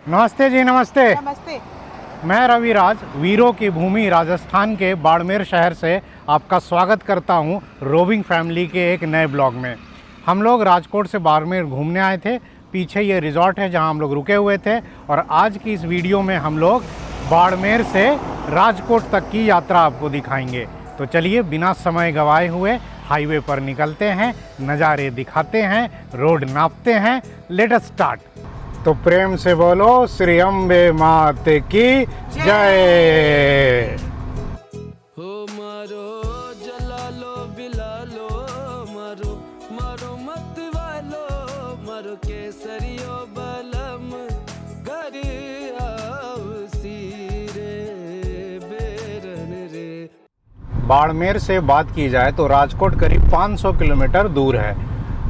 नमस्ते जी, नमस्ते। नमस्ते। मैं रविराज वीरों की भूमि राजस्थान के बाड़मेर शहर से आपका स्वागत करता हूं रोविंग फैमिली के एक नए ब्लॉग में। हम लोग राजकोट से बाड़मेर घूमने आए थे। पीछे ये रिजॉर्ट है जहां हम लोग रुके हुए थे और आज की इस वीडियो में हम लोग बाड़मेर से राजकोट तक की यात्रा आपको दिखाएंगे। तो चलिए बिना समय गंवाए हुए हाईवे पर निकलते हैं, नज़ारे दिखाते हैं, रोड नापते हैं। Let us start. तो प्रेम से बोलो श्री अम्बे मात की जय। हो मारो जला लो बिला लो, मारो मारो मत वालो, मारो केसरियो बलम घर आओ सीरे बेरन रे। बाड़मेर से बात की जाए तो राजकोट करीब 500 किलोमीटर दूर है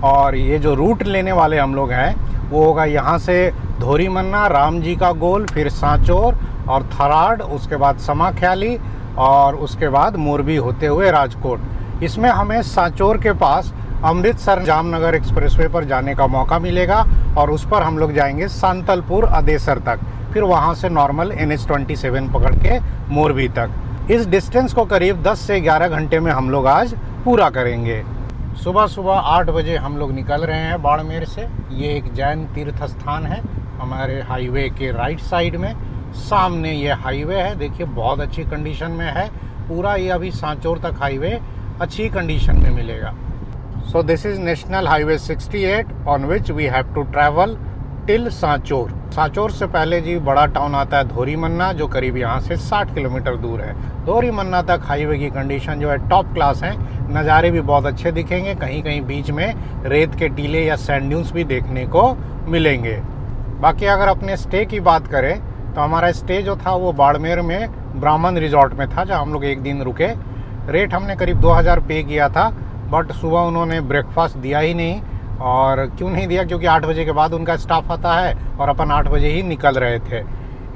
और ये जो रूट लेने वाले हम लोग हैं वो होगा यहाँ से धोरीमन्ना, राम जी का गोल, फिर सांचौर और थराड, उसके बाद समाख्याली और उसके बाद मोरबी होते हुए राजकोट। इसमें हमें सांचौर के पास अमृतसर जामनगर एक्सप्रेसवे पर जाने का मौका मिलेगा और उस पर हम लोग जाएंगे सांतलपुर अदेसर तक, फिर वहाँ से नॉर्मल NH27 पकड़ के मोरबी तक। इस डिस्टेंस को करीब 10 से 11 घंटे में हम लोग आज पूरा करेंगे। सुबह सुबह 8 बजे हम लोग निकल रहे हैं बाड़मेर से। ये एक जैन तीर्थ स्थान है हमारे हाईवे के राइट साइड में। सामने ये हाईवे है, देखिए बहुत अच्छी कंडीशन में है। पूरा ये अभी सांचौर तक हाईवे अच्छी कंडीशन में मिलेगा। So this is national highway 68 on which we have to travel till Sanchore. Sanchore से पहले जी बड़ा टाउन आता है धोरीमन्ना, जो करीब यहाँ से 60 किलोमीटर दूर है। धोरीमन्ना तक हाईवे की कंडीशन जो है टॉप क्लास है। नज़ारे भी बहुत अच्छे दिखेंगे, कहीं कहीं बीच में रेत के टीले या सैंड ड्यून्स भी देखने को मिलेंगे। बाकी अगर अपने स्टे की बात करें तो हमारा स्टे जो था वो बाड़मेर में ब्राह्मण रिजॉर्ट में था, जहाँ हम लोग एक दिन रुके। रेट हमने करीब 2000 पे किया था, बट सुबह उन्होंने ब्रेकफास्ट दिया ही नहीं। और क्यों नहीं दिया, क्योंकि 8 बजे के बाद उनका स्टाफ आता है और अपन 8 बजे ही निकल रहे थे।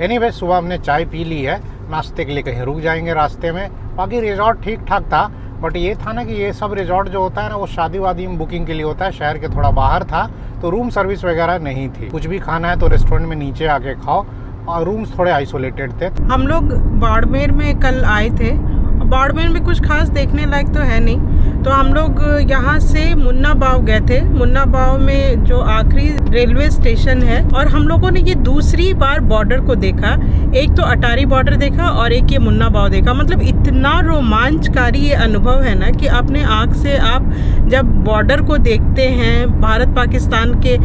एनीवे सुबह हमने चाय पी ली है, नाश्ते के लिए कहीं रुक जाएंगे रास्ते में। बाकी रिजॉर्ट ठीक ठाक था, बट ये था ना कि ये सब रिजॉर्ट जो होता है ना वो शादी वादी में बुकिंग के लिए होता है। शहर के थोड़ा बाहर था तो रूम सर्विस वगैरह नहीं थी। कुछ भी खाना है तो रेस्टोरेंट में नीचे आके खाओ, और रूम्स थोड़े आइसोलेटेड थे। हम लोग बाड़मेर में कल आए थे। बाड़मेर में कुछ खास देखने लायक तो है नहीं, तो हम लोग यहाँ से मुन्ना बाव गए थे। मुन्ना बाव में जो आखिरी रेलवे स्टेशन है, और हम लोगों ने ये दूसरी बार बॉर्डर को देखा। एक तो अटारी बॉर्डर देखा और एक ये मुन्ना बाव देखा। मतलब इतना रोमांचकारी ये अनुभव है ना कि अपने आँख से आप जब बॉर्डर को देखते हैं, भारत पाकिस्तान के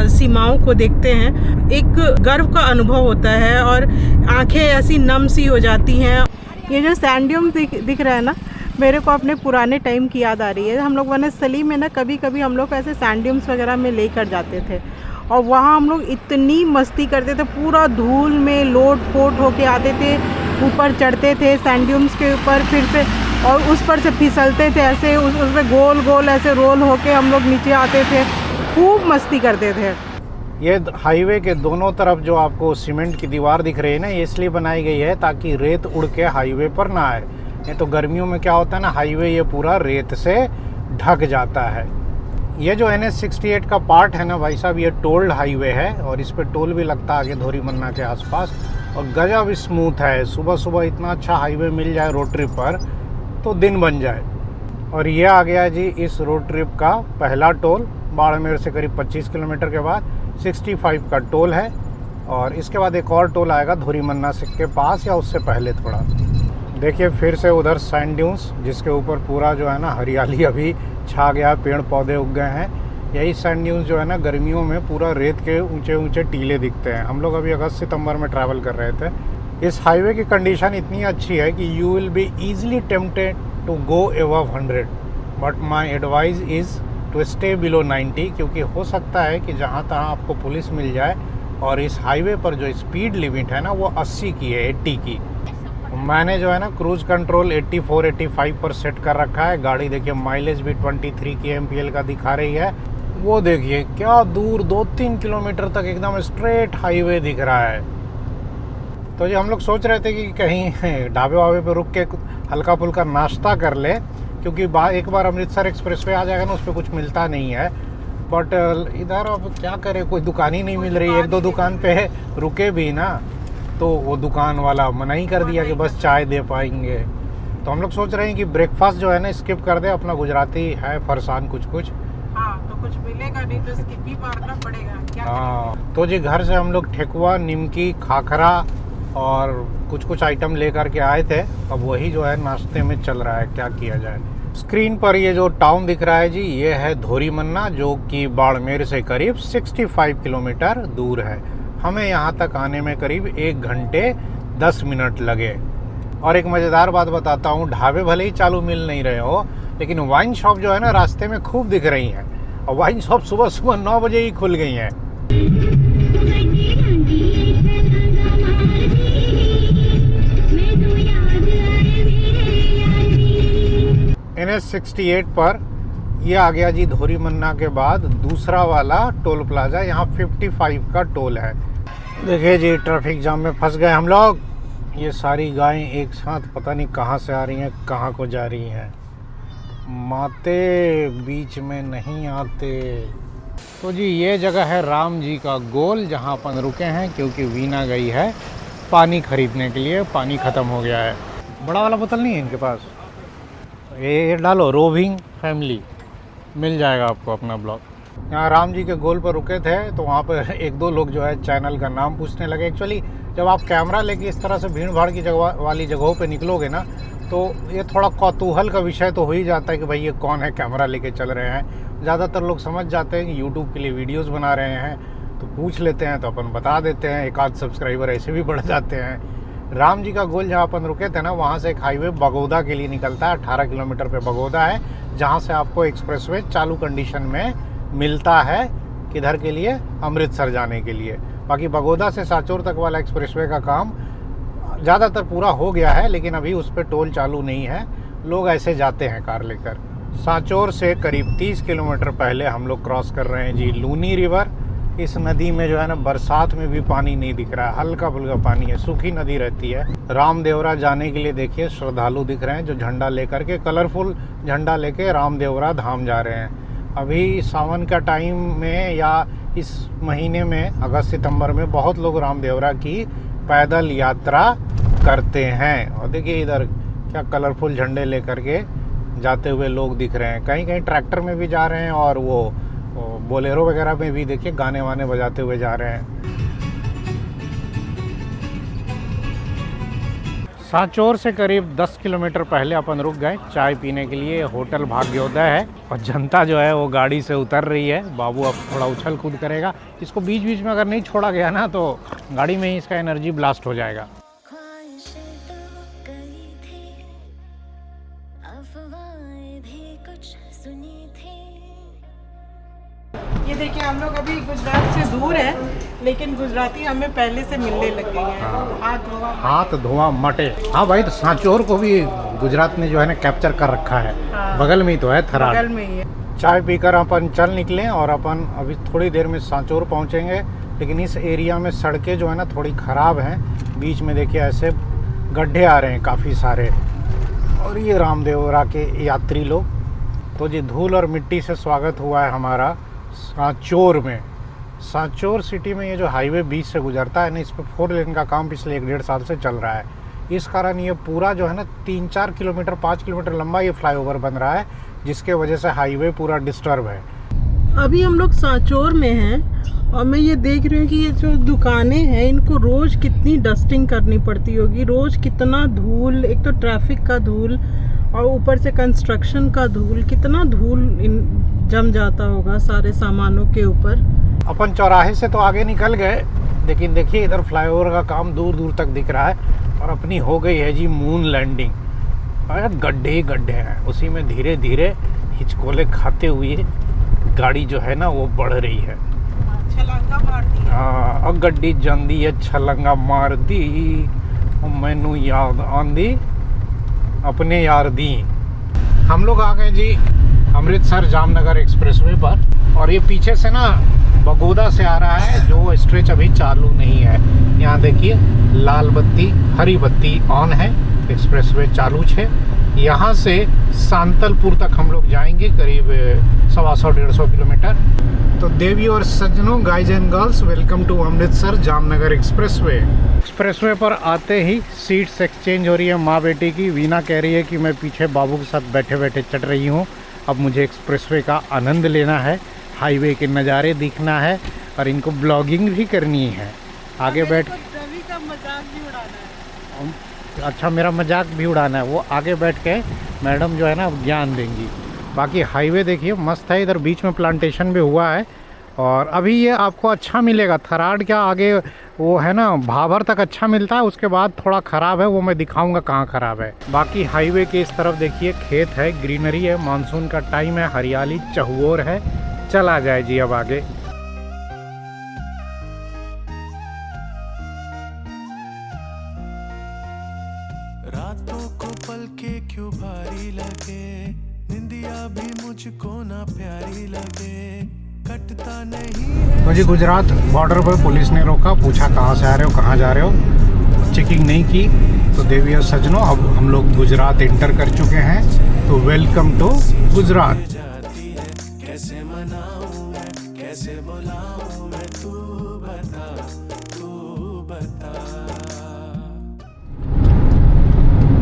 सीमाओं को देखते हैं, एक गर्व का अनुभव होता है और आंखें ऐसी नम सी हो जाती हैं। ये जो सैंड ड्यून्स दिख रहा है ना, मेरे को अपने पुराने टाइम की याद आ रही है। हम लोग वनस्थली में ना कभी कभी हम लोग ऐसे सैंड ड्यून्स वगैरह में लेकर जाते थे और वहाँ हम लोग इतनी मस्ती करते थे। पूरा धूल में लोट पोट होके आते थे, ऊपर चढ़ते थे सैंड ड्यून्स के ऊपर, फिर से और उस पर से फिसलते थे ऐसे, उसमें गोल गोल ऐसे रोल होके हम लोग नीचे आते थे। खूब मस्ती करते थे। ये हाईवे के दोनों तरफ जो आपको सीमेंट की दीवार दिख रही है ना, ये इसलिए बनाई गई है ताकि रेत उड़ के हाईवे पर ना आए। नहीं तो गर्मियों में क्या होता है ना, हाईवे ये पूरा रेत से ढक जाता है। ये जो NH68 का पार्ट है ना भाई साहब, ये टोल्ड हाईवे है और इस पे टोल भी लगता है आगे धोरीमन्ना के आसपास, और गजब स्मूथ है। सुबह सुबह इतना अच्छा हाईवे मिल जाए रोड ट्रिप पर तो दिन बन जाए। और ये आ गया जी इस रोड ट्रिप का पहला टोल। बाड़मेर से करीब 25 किलोमीटर के बाद 65 का टोल है, और इसके बाद एक और टोल आएगा धोरीमन्ना के पास या उससे पहले थोड़ा। देखिए फिर से उधर सैंड ड्यून्स, जिसके ऊपर पूरा जो है ना हरियाली अभी छा गया, पेड़ पौधे उग गए हैं। यही सैंड ड्यून्स जो है ना गर्मियों में पूरा रेत के ऊंचे ऊंचे टीले दिखते हैं। हम लोग अभी अगस्त सितंबर में ट्रैवल कर रहे थे। इस हाईवे की कंडीशन इतनी अच्छी है कि you will be easily tempted to go above 100, but my advice is to stay below 90, क्योंकि हो सकता है कि जहाँ तहाँ आपको पुलिस मिल जाए। और इस हाईवे पर जो स्पीड लिमिट है ना वो 80 की है, 80 की। मैंने जो है ना क्रूज़ कंट्रोल 84-85 पर सेट कर रखा है। गाड़ी देखिए माइलेज भी 23 kmpl का दिखा रही है। वो देखिए क्या दूर 2-3 किलोमीटर तक एकदम स्ट्रेट हाईवे दिख रहा है। तो ये हम लोग सोच रहे थे कि कहीं ढाबे वाबे पे रुक के हल्का फुल्का नाश्ता कर ले, क्योंकि एक बार अमृतसर एक्सप्रेसवे आ जाएगा ना, उस पर कुछ मिलता नहीं है। बट इधर अब क्या करें, कोई दुकान ही नहीं मिल रही। एक दो दुकान पे रुके भी ना तो वो दुकान वाला मना ही कर दिया कि बस चाय दे पाएंगे। तो हम लोग सोच रहे हैं कि ब्रेकफास्ट जो है ना स्किप कर दे, अपना गुजराती है फरसान कुछ कुछ। हाँ, तो कुछ मिलेगा नहीं तो स्किप ही मारना पड़ेगा, क्या हाँ, तो जी घर से हम लोग ठेकुआ, निमकी, खाखरा और कुछ कुछ आइटम लेकर के आए थे। अब वही जो है नाश्ते में चल रहा है, क्या किया जाए। स्क्रीन पर ये जो टाउन दिख रहा है जी, ये है धोरीमन्ना, जो कि बाड़मेर से करीब 65 किलोमीटर दूर है। हमें यहाँ तक आने में करीब 1 घंटे 10 मिनट लगे। और एक मज़ेदार बात बताता हूँ, ढाबे भले ही चालू मिल नहीं रहे हो, लेकिन वाइन शॉप जो है ना रास्ते में खूब दिख रही हैं। और वाइन शॉप सुबह सुबह 9 बजे ही खुल गई हैं। NH 68 पर ये आ गया जी धोरीमन्ना के बाद दूसरा वाला टोल प्लाजा। यहाँ 55 का टोल है। देखिए जी ट्रैफिक जाम में फंस गए हम लोग। ये सारी गायें एक साथ पता नहीं कहाँ से आ रही हैं, कहाँ को जा रही हैं। माते बीच में नहीं आते। तो जी ये जगह है राम जी का गोल, जहाँ अपन रुके हैं, क्योंकि वीना गई है पानी खरीदने के लिए। पानी ख़त्म हो गया है। बड़ा वाला बोतल नहीं है इनके पास। ये डालो रोविंग फैमिली, मिल जाएगा आपको अपना ब्लॉग। यहाँ राम जी के गोल पर रुके थे तो वहाँ पर एक दो लोग जो है चैनल का नाम पूछने लगे। एक्चुअली जब आप कैमरा लेके इस तरह से भीड़ भाड़ की जगह वाली जगहों पे निकलोगे ना, तो ये थोड़ा कौतूहल का विषय तो हो ही जाता है कि भाई ये कौन है कैमरा लेके चल रहे हैं। ज़्यादातर लोग समझ जाते हैं कि यूट्यूब के लिए वीडियोस बना रहे हैं, तो पूछ लेते हैं, तो अपन बता देते हैं। एक आध सब्सक्राइबर ऐसे भी बढ़ जाते हैं। राम जी का गोल जहाँ अपन रुके थे ना, वहाँ से एक हाईवे बगोदा के लिए निकलता है। 18 किलोमीटर पे बगोदा है, जहाँ से आपको एक्सप्रेसवे चालू कंडीशन में मिलता है। किधर के लिए? अमृतसर जाने के लिए। बाकी बगोदा से साचोर तक वाला एक्सप्रेसवे का काम ज़्यादातर पूरा हो गया है, लेकिन अभी उस पर टोल चालू नहीं है। लोग ऐसे जाते हैं कार लेकर। साचोर से करीब 30 किलोमीटर पहले हम लोग क्रॉस कर रहे हैं जी लूनी रिवर। इस नदी में जो है ना बरसात में भी पानी नहीं दिख रहा है, हल्का फुल्का पानी है, सूखी नदी रहती है। रामदेवरा जाने के लिए देखिए श्रद्धालु दिख रहे हैं जो झंडा लेकर के, कलरफुल झंडा लेके रामदेवरा धाम जा रहे हैं। अभी सावन का टाइम में या इस महीने में अगस्त सितंबर में बहुत लोग रामदेवरा की पैदल यात्रा करते हैं। और देखिए इधर क्या कलरफुल झंडे लेकर के जाते हुए लोग दिख रहे हैं। कहीं कहीं ट्रैक्टर में भी जा रहे हैं और वो बोलेरो वगैरह में भी देखिए गाने वाने बजाते हुए जा रहे हैं। साचोर से करीब 10 किलोमीटर पहले अपन रुक गए चाय पीने के लिए। होटल भाग्योदय है और जनता जो है वो गाड़ी से उतर रही है। बाबू अब थोड़ा उछल कूद करेगा। इसको बीच बीच में अगर नहीं छोड़ा गया ना तो गाड़ी में ही इसका एनर्जी ब्लास्ट हो जाएगा। ये देखिए हम लोग अभी गुजरात से दूर हैं, लेकिन गुजराती हमें पहले से मिलने लग गई हैं। हाथ धोआ मटे। हाँ भाई, तो सांचोर को भी गुजरात ने जो है ना कैप्चर कर रखा है। हाँ, बगल में ही तो है, थराद बगल में ही है। चाय पीकर अपन चल निकले और अपन अभी थोड़ी देर में सांचोर पहुंचेंगे। लेकिन इस एरिया में सड़कें जो है ना थोड़ी ख़राब हैं। बीच में देखिए ऐसे गड्ढे आ रहे हैं काफ़ी सारे। और ये रामदेवरा के यात्री लोग। तो जी धूल और मिट्टी से स्वागत हुआ है हमारा सांचोर में। सांचोर सिटी में ये जो हाईवे बीच से गुजरता है ना, इस पर 4 लेन का काम पिछले 1-1.5 साल से चल रहा है। इस कारण ये पूरा जो है ना 3-4 किलोमीटर 5 किलोमीटर लंबा ये फ्लाईओवर बन रहा है, जिसके वजह से हाईवे पूरा डिस्टर्ब है। अभी हम लोग सांचोर में हैं और मैं ये देख रही हूँ कि ये जो दुकानें हैं इनको रोज़ कितनी डस्टिंग करनी पड़ती होगी। रोज़ कितना धूल, एक तो ट्रैफिक का धूल और ऊपर से कंस्ट्रक्शन का धूल, कितना धूल जम जाता होगा सारे सामानों के ऊपर। अपन चौराहे से तो आगे निकल गए, लेकिन देखिए इधर फ्लाईओवर का काम दूर दूर तक दिख रहा है। और अपनी हो गई है जी मून लैंडिंग। अरे गड्ढे ही गड्ढे हैं, उसी में धीरे धीरे हिचकोले खाते हुए गाड़ी जो है ना वो बढ़ रही है। छलांगा मार दी। हाँ, अब गड्डी जांदी है छलांगा मार दी, मैनू याद आंदी अपने यार दी। हम लोग आ गए जी अमृतसर जामनगर एक्सप्रेसवे पर। और ये पीछे से ना बगोदा से आ रहा है, जो स्ट्रेच अभी चालू नहीं है। यहाँ देखिए लाल बत्ती हरी बत्ती ऑन है, एक्सप्रेसवे चालू है। यहाँ से सांतलपुर तक हम लोग जाएंगे, करीब 125-150 किलोमीटर। तो देवी और सज्जनों, guys and girls, welcome to Amritsar Jamnagar expressway. Expressway पर आते ही सीट्स एक्सचेंज हो रही है माँ बेटी की। वीना कह रही है कि मैं पीछे बाबू के साथ बैठे बैठे चढ़ रही हूँ, अब मुझे एक्सप्रेसवे का आनंद लेना है, हाईवे के नज़ारे दिखना है और इनको ब्लॉगिंग भी करनी है। आगे बैठ रवि का मजाक भी उड़ाना है। अच्छा, मेरा मजाक भी उड़ाना है। वो आगे बैठ के मैडम जो है ना ज्ञान देंगी। बाकी हाईवे देखिए मस्त है, इधर बीच में प्लांटेशन भी हुआ है और अभी ये आपको अच्छा मिलेगा। थराद क्या आगे वो है ना, भाभर तक अच्छा मिलता है, उसके बाद थोड़ा ख़राब है, वो मैं दिखाऊंगा कहाँ ख़राब है। बाकी हाईवे के इस तरफ देखिए खेत है, ग्रीनरी है, मानसून का टाइम है, हरियाली चहुओर है। चला जाए जी अब आगे। रातों को पल के क्यों भारी लगे, निंदिया भी मुझको ना प्यारी लगे, कटता नहीं है। मुझे गुजरात बॉर्डर पर पुलिस ने रोका, पूछा कहाँ से आ रहे हो, कहाँ जा रहे हो, चेकिंग नहीं की। तो देवी और सज्जनों, अब हम लोग गुजरात इंटर कर चुके हैं, तो वेलकम टू गुजरात। कैसे मनाऊं मैं, कैसे बुलाऊं मैं, तू बता, तू बता।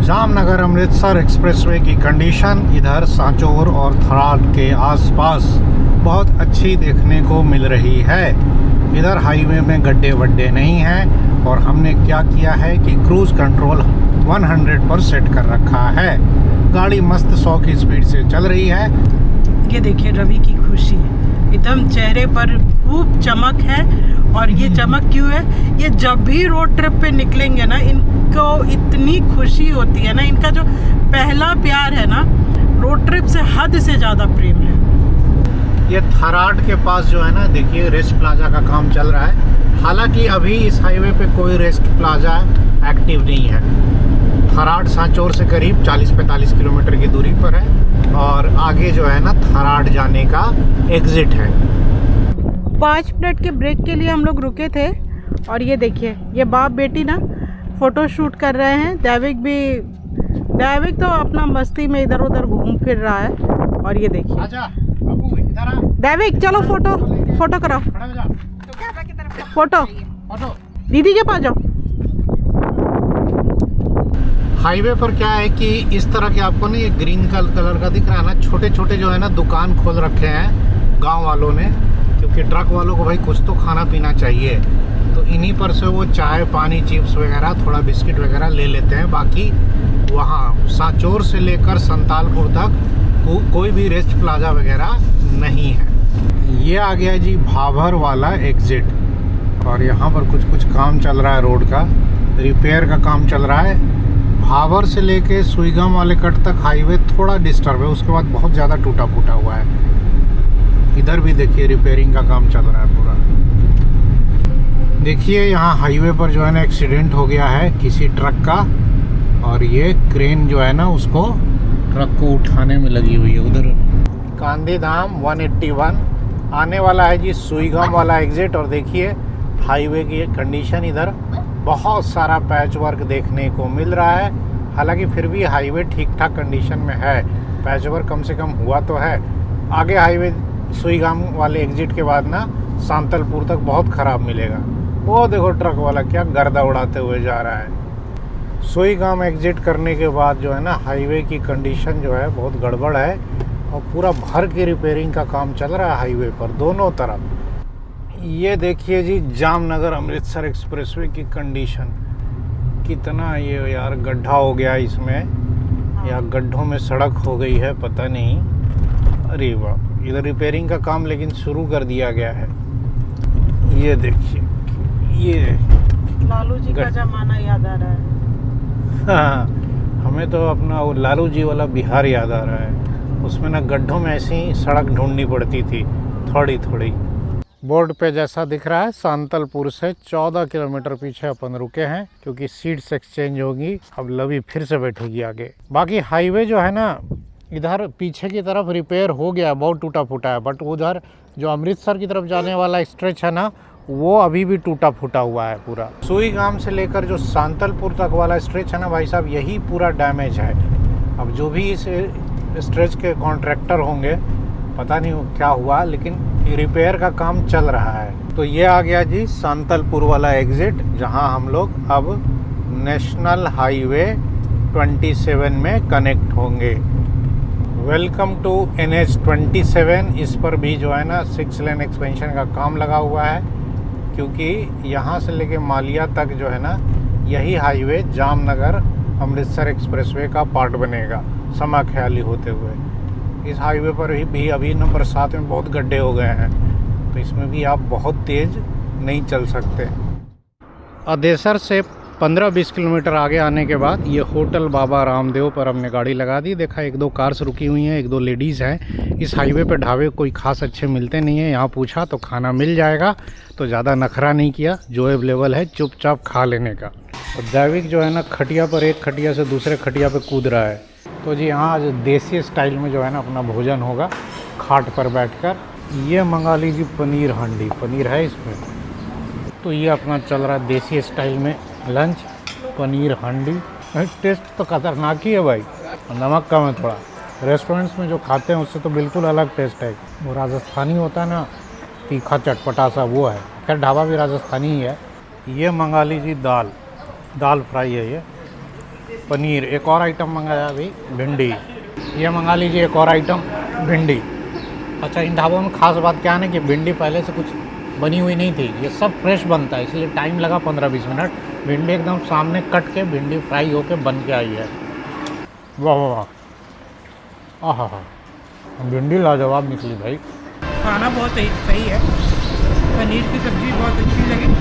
जामनगर अमृतसर एक्सप्रेसवे की कंडीशन इधर सांचौर और थराद के आसपास बहुत अच्छी देखने को मिल रही है। इधर हाईवे में गड्ढे वड्ढे नहीं हैं और हमने क्या किया है कि क्रूज़ कंट्रोल 100 पर सेट कर रखा है। गाड़ी मस्त 100 की स्पीड से चल रही है। ये देखिए रवि की खुशी, एकदम चेहरे पर खूब चमक है। और ये चमक क्यों है? ये जब भी रोड ट्रिप पे निकलेंगे ना, इनको इतनी खुशी होती है ना, इनका जो पहला प्यार है ना, रोड ट्रिप से हद से ज़्यादा प्रेम है। ये थराद के पास जो है ना, देखिए रेस्ट प्लाजा का काम चल रहा है। हालांकि अभी इस हाईवे पे कोई रेस्ट प्लाजा एक्टिव नहीं है। थराद सांचौर से करीब 40-45 किलोमीटर की दूरी पर है और आगे जो है ना थराद जाने का एग्जिट है। 5 मिनट के ब्रेक के लिए हम लोग रुके थे और ये देखिए ये बाप बेटी ना फ़ोटो शूट कर रहे हैं। दैविक तो अपना मस्ती में इधर उधर घूम फिर रहा है। और ये देखिए आजा बाबू, इधर आ। दैविक चलो फोटो कराओ, खड़ा हो जा। Photo photo. दीदी के पास जाओ। हाईवे पर क्या है कि इस तरह के आपको ना ये ग्रीन कलर का दिख रहा है ना, छोटे छोटे जो है ना दुकान खोल रखे हैं गांव वालों ने, क्योंकि ट्रक वालों को भाई कुछ तो खाना पीना चाहिए। तो इन्हीं पर से वो चाय पानी चिप्स वगैरह थोड़ा बिस्किट वगैरह ले लेते हैं। बाकी वहाँ सांचौर से लेकर संतालपुर तक कोई भी रेस्ट प्लाजा वगैरह नहीं है। ये आ गया जी भाभर वाला एग्जिट और यहाँ पर कुछ काम चल रहा है, रोड का रिपेयर का काम चल रहा है। भाभर से लेके सुईगाम वाले कट तक हाईवे थोड़ा डिस्टर्ब है, उसके बाद बहुत ज़्यादा टूटा फूटा हुआ है। इधर भी देखिए रिपेयरिंग का काम चल रहा है पूरा। देखिए यहाँ हाईवे पर जो है ना एक्सीडेंट हो गया है किसी ट्रक का और ये क्रेन जो है ना उसको ट्रक को उठाने में लगी हुई है। उधर गांधीधाम 181 आने वाला है जी सुईगाम वाला एग्जिट। और देखिए हाईवे की कंडीशन, इधर बहुत सारा पैच वर्क देखने को मिल रहा है। हालांकि फिर भी हाईवे ठीक ठाक कंडीशन में है, पैच वर्क कम से कम हुआ तो है। आगे हाईवे सुईगाम वाले एग्जिट के बाद ना सांतलपुर तक बहुत ख़राब मिलेगा। वो देखो ट्रक वाला क्या गर्दा उड़ाते हुए जा रहा है। सुईगाम एग्जिट करने के बाद जो है ना हाईवे की कंडीशन जो है बहुत गड़बड़ है और पूरा भर के रिपेयरिंग का काम चल रहा है हाईवे पर दोनों तरफ। ये देखिए जी जामनगर अमृतसर एक्सप्रेसवे की कंडीशन, कितना ये यार गड्ढा हो गया इसमें या गड्ढों में सड़क हो गई है पता नहीं। अरे वाह, इधर रिपेयरिंग का काम लेकिन शुरू कर दिया गया है। ये देखिए ये लालू जी का जमाना याद आ रहा है। हाँ, हमें तो अपना वो लालू जी वाला बिहार याद आ रहा है। उसमें ना गड्ढों में ऐसी सड़क ढूंढनी पड़ती थी थोड़ी थोड़ी। बोर्ड पे जैसा दिख रहा है सांतलपुर से 14 किलोमीटर पीछे अपन रुके हैं क्योंकि सीट्स एक्सचेंज होगी। अब लवी फिर से बैठेगी आगे। बाकी हाईवे जो है ना इधर पीछे की तरफ रिपेयर हो गया, बहुत टूटा फूटा है। बट उधर जो अमृतसर की तरफ जाने वाला स्ट्रेच है ना वो अभी भी टूटा फूटा हुआ है पूरा। सुईगाम से लेकर जो सांतलपुर तक वाला स्ट्रेच है ना भाई साहब, यही पूरा डैमेज है। अब जो भी इस स्ट्रेच के कॉन्ट्रैक्टर होंगे, पता नहीं क्या हुआ, लेकिन रिपेयर का काम चल रहा है। तो ये आ गया जी सांतलपुर वाला एग्ज़िट, जहां हम लोग अब नेशनल हाईवे 27 में कनेक्ट होंगे। Welcome to NH 27। इस पर भी जो है ना 6 लेन एक्सपेंशन का काम लगा हुआ है, क्योंकि यहाँ से लेके मालिया तक जो है ना यही हाईवे जामनगर अमृतसर एक्सप्रेसवे का पार्ट बनेगा समा ख्याली होते हुए। इस हाईवे पर भी अभी ना बरसात में बहुत गड्ढे हो गए हैं, तो इसमें भी आप बहुत तेज़ नहीं चल सकते। अदेसर से 15-20 किलोमीटर आगे आने के बाद ये होटल बाबा रामदेव पर हमने गाड़ी लगा दी। देखा 1-2 कार्स रुकी हुई हैं, 1-2 लेडीज़ हैं। इस हाईवे पे ढाबे कोई खास अच्छे मिलते नहीं हैं। यहाँ पूछा तो खाना मिल जाएगा, तो ज़्यादा नखरा नहीं किया, जो अवेलेबल है चुपचाप खा लेने का। और दैविक जो है ना खटिया पर एक खटिया से दूसरे खटिया पे कूद रहा है। तो जी यहाँ आज देसी स्टाइल में जो है ना अपना भोजन होगा खाट पर बैठकर। ये मंगा लीजिए पनीर हांडी, पनीर है इसमें। तो ये अपना चल रहा है देसी स्टाइल में लंच, पनीर हांडी। टेस्ट तो खतरनाक ही है भाई, नमक कम है थोड़ा। रेस्टोरेंट्स में जो खाते हैं उससे तो बिल्कुल अलग टेस्ट है। वो राजस्थानी होता है ना, तीखा चटपटा सा, वो है। खैर ढाबा भी राजस्थानी ही है। ये मंगा लीजिए दाल फ्राई है। ये पनीर, एक और आइटम मंगाया अभी भिंडी। ये मंगा लीजिए एक और आइटम भिंडी। अच्छा, इन ढाबों में खास बात क्या है ना कि भिंडी पहले से कुछ बनी हुई नहीं थी, ये सब फ्रेश बनता है, इसलिए टाइम लगा 15-20 मिनट। भिंडी एकदम सामने कट के भिंडी फ्राई होके बन के आई है। वाह वाह वाह, आहा हा, भिंडी लाजवाब निकली भाई। खाना बहुत सही है। पनीर की सब्ज़ी बहुत अच्छी लगी,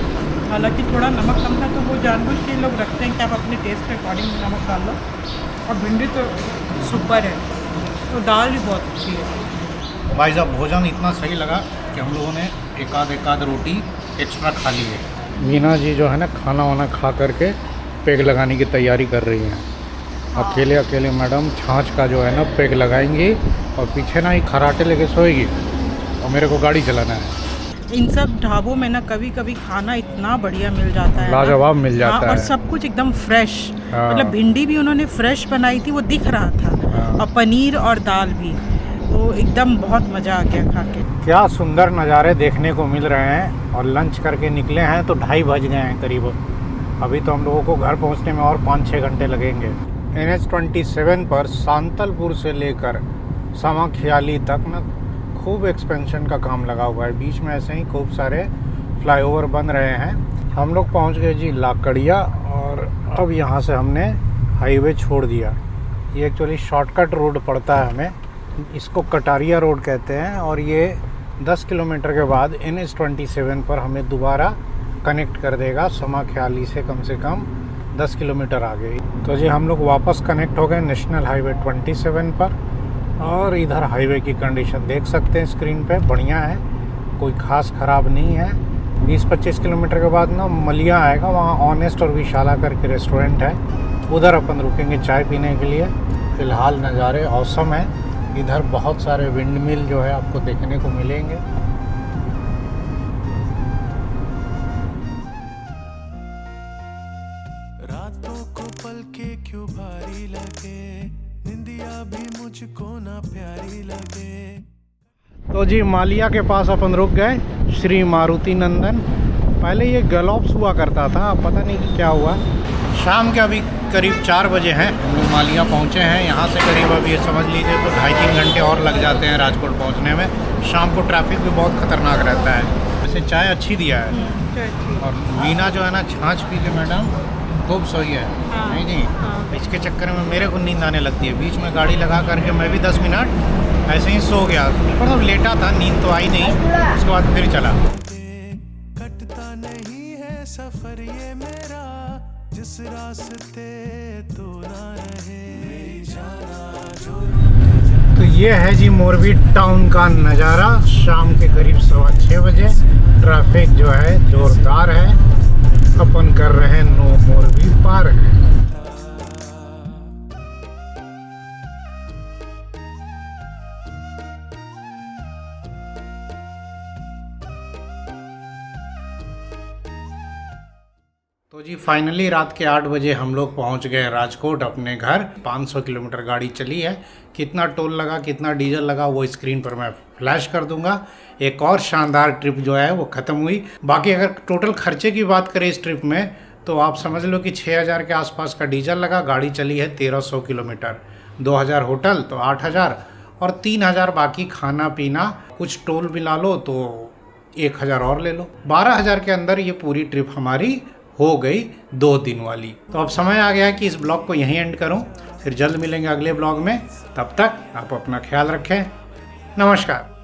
हालांकि थोड़ा नमक कम था, तो वो जानबूझ के लोग रखते हैं कि आप अपने टेस्ट के अकॉर्डिंग नमक डाल लो। और भिंडी तो सुपर है, तो दाल भी बहुत अच्छी है। भाई साहब भोजन इतना सही लगा कि हम लोगों ने एक आध रोटी एक्स्ट्रा खा ली है। मीना जी जो है ना खाना वाना खा करके पेग लगाने की तैयारी कर रही हैं। अकेले मैडम छाछ का जो है ना पेग लगाएंगी और पीछे ना ही खराटे लेके सोएगी, और मेरे को गाड़ी चलाना है। इन सब ढाबों में ना कभी कभी खाना इतना बढ़िया मिल जाता है, लाजवाब मिल जाता है। और सब कुछ एकदम फ्रेश। हाँ। मतलब भिंडी भी उन्होंने फ्रेश बनाई थी, वो दिख रहा था। हाँ। और पनीर और दाल भी, तो एकदम बहुत मज़ा आ गया खा के। क्या सुंदर नज़ारे देखने को मिल रहे हैं। और लंच करके निकले हैं तो 2:30 बज गए हैं करीब। अभी तो हम लोगों को घर पहुंचने में और 5-6 घंटे लगेंगे। NH 27 पर सांतलपुर से लेकर समा ख्याली तक ना खूब एक्सपेंशन का काम लगा हुआ है। बीच में ऐसे ही खूब सारे फ्लाईओवर बन रहे हैं। हम लोग पहुंच गए जी लाकड़िया, और अब यहाँ से हमने हाईवे छोड़ दिया। ये एक्चुअली शॉर्टकट रोड पड़ता है हमें, इसको कटारिया रोड कहते हैं। और ये 10 किलोमीटर के बाद NH 27 पर हमें दोबारा कनेक्ट कर देगा समा ख्याली से कम 10 किलोमीटर आगे। तो जी हम लोग वापस कनेक्ट हो गए नेशनल हाईवे 27 पर। और इधर हाईवे की कंडीशन देख सकते हैं स्क्रीन पे, बढ़िया है, कोई ख़ास ख़राब नहीं है। 20-25 किलोमीटर के बाद ना मलिया आएगा, वहाँ ऑनेस्ट और विशाला करके रेस्टोरेंट है, उधर अपन रुकेंगे चाय पीने के लिए। फ़िलहाल नज़ारे औसम है। इधर बहुत सारे विंड मिल जो है आपको देखने को मिलेंगे। रातों को पल के क्यों भारी लगे, निंदिया भी मुझको ना प्यारी लगे। तो जी मालिया के पास अपन रुक गए, श्री मारुति नंदन। पहले ये गैलॉप्स हुआ करता था, अब पता नहीं कि क्या हुआ। शाम के अभी करीब 4 बजे हैं, हम लोग मालिया पहुँचे हैं। यहाँ से करीब अभी समझ लीजिए तो 2.5-3 घंटे और लग जाते हैं राजकोट पहुँचने में। शाम को ट्रैफिक भी बहुत ख़तरनाक रहता है। वैसे चाय अच्छी दिया है। और मीना जो है ना छाछ पी के मैडम खूब सोई है। हाँ। नहीं इसके चक्कर में मेरे को नींद आने लगती है। बीच में गाड़ी लगा करके मैं भी 10 मिनट ऐसे ही सो गया, मतलब लेटा था, नींद तो आई नहीं। उसके बाद फिर चला। कटता नहीं है सफर ये मेरा, जिस रास्ते तो ना रहे जाना जो। तो ये है जी मोरबी टाउन का नज़ारा शाम के करीब 6:15 बजे। ट्रैफिक जो है जोरदार है। अपन कर रहे हैं नो मोरबी पार्क। तो तो जी फाइनली रात के 8 बजे हम लोग पहुंच गए राजकोट अपने घर। 500 किलोमीटर गाड़ी चली है। कितना टोल लगा, कितना डीजल लगा, वो स्क्रीन पर मैं फ्लैश कर दूंगा। एक और शानदार ट्रिप जो है वो ख़त्म हुई। बाकी अगर टोटल खर्चे की बात करें इस ट्रिप में, तो आप समझ लो कि 6000 के आसपास का डीजल लगा। गाड़ी चली है 1300 किलोमीटर। 2000 होटल तो 8000 और 3000 बाकी खाना पीना, कुछ टोल मिला लो तो 1000 और ले लो। 12000 के अंदर ये पूरी ट्रिप हमारी हो गई 2 दिन वाली। तो अब समय आ गया है कि इस ब्लॉग को यहीं एंड करूं। फिर जल्द मिलेंगे अगले ब्लॉग में। तब तक आप अपना ख्याल रखें। नमस्कार।